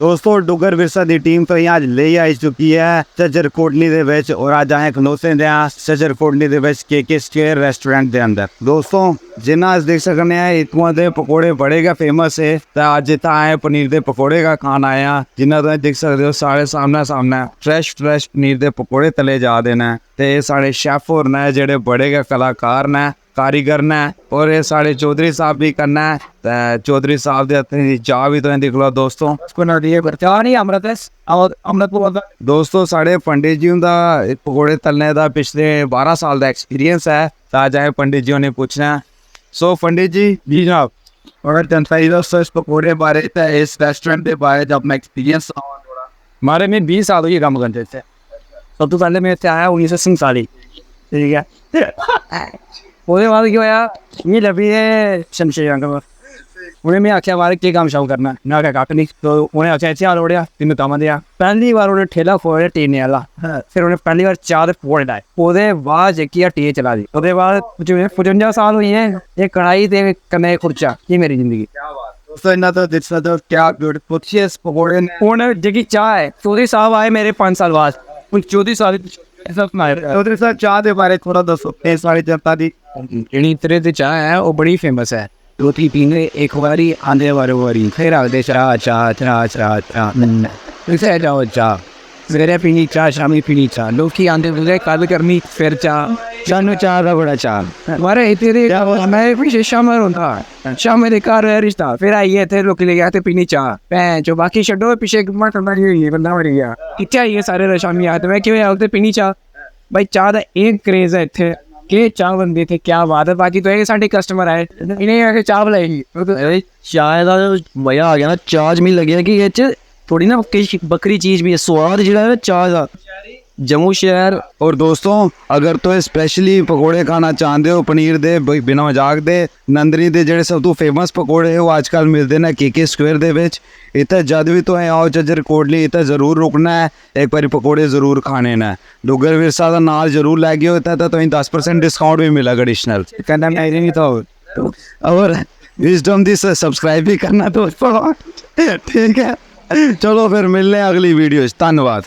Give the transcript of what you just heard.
दोस्तों डुगर विरसा की टीम तो यहाँ ले आई चुकी है झज्जर कोटली दे विच और अज असें खलोते हैं झज्जर कोटली दे विच के स्क्वेयर रेस्टोरेंट के अंदर। दोस्तों जिन्ना अस देख सकते हैं इतों के पकौड़े बड़े गै फेमस है, तो अज इतना आए पनीर के पकौड़े का खाना आया जिन्ना तुम देख सकते हो सारे सामने सामने फ्रैश पनीर के पकौड़े तले जा रहे हैं। तो साढ़े शेफ होर ने जेडे बड़े गै कलाकार ने कारीगर ने और ये साढ़े चौधरी साहब भी करना है। तो चौधरी साहब के हत्थें की चाह भी तुम देख लो दोस्तों। दोस्तों साढ़े पंडित जी का पकौड़े तलने का पिछले 12 साल का एक्सपीरियंस है। तो अज अस पंडित जी ने पूछना है। सो पंडित जी जी जनाब, अगर जनता दोस्तों इस पकौड़े बारे इस रेस्टोरेंट के बारे अपना एक्सपीरियंस हमारे में 20 साल हुई काम करते थे। सब तो पहले मैं इतने आया 1947, ठीक है। उसके बाद क्या होया ये लभी है शमशेर अंकल उन्हें मैं आख्या बारे के काम शाम करना मैं आख्या कक्ख नहीं। तो उन्हें आख्या इतने हाल ओढ़िया तीनों काम दिया। पहली बार उन्हें ठेला खोलिया टीने वाला, फिर उन्हें पहली बार चाह के पकौड़े लाए। उसके बाद जेकी टी चला दी। उसके बाद 55 साल हुई है ये कढ़ाई ते कन्ने खुर्चा। ये मेरी जिंदगी दोस्तों इन्ना तो देख सकते हो क्या ब्यूटीफुल इस पकौड़े ने। हूँ जी चाह है चौधरी साहब आए मेरे 5 साल बाद। चौधरी साल चौधरी साहब चाह के बारे थोड़ा दसो सारी जनता की। जी तरह की चाह है वो बड़ी फेमस है। रोटी पीने एक बारी आंधे वारी फिर आते चाह चाह चाह चाह चाह जाओ चाह सवेरे पीनी चाह शामी पीनी चाह लोग की आंधे बोले कल करनी फिर चाह शानू चाह का बड़ा चाह हमारे इतने मैं पीछे शाम होता शाम मेरे घर है रिश्ता फिर आइए थे लोग ले गया पीनी चाह भैन जो बाकी छो पीछे मरी हुई है बंदा मरी गया इतने आइए सारे शामी आते मैं क्यों आते पीनी चाह भाई चाह का एक क्रेज है इतने के चाह बनती थी क्या बात है। बाकी तो ये साढ़े कस्टमर आए इन्हें आके चाह बुलाएगी चाय का मजा आ गया ना। चाह मिल लगे कि ये थोड़ी ना बकरी चीज भी है स्वाद जो है चाह का जम्मू शहर। और दोस्तों अगर तो स्पेशली पकौड़े खाना चाहते हो पनीर दे बिना मजाक दे नंदनी दे जेडे सब तो फेमस पकौड़े वो आजकल मिलते हैं के स्क्वेयर दे विच। इतना जद भी तो आओ झज्जर कोटली इतना जरूर रुकना है एक बार पकौड़े जरूर खाने ने। डुगर विरसा का नाल जरूर लै गए इतना तो 10% डिस्काउंट भी मिलेगा एडिशनल और विजडम दी सब्सक्राइब भी करना दोस्तों, ठीक है। चलो फिर मिलने अगली वीडियो। धन्यवाद।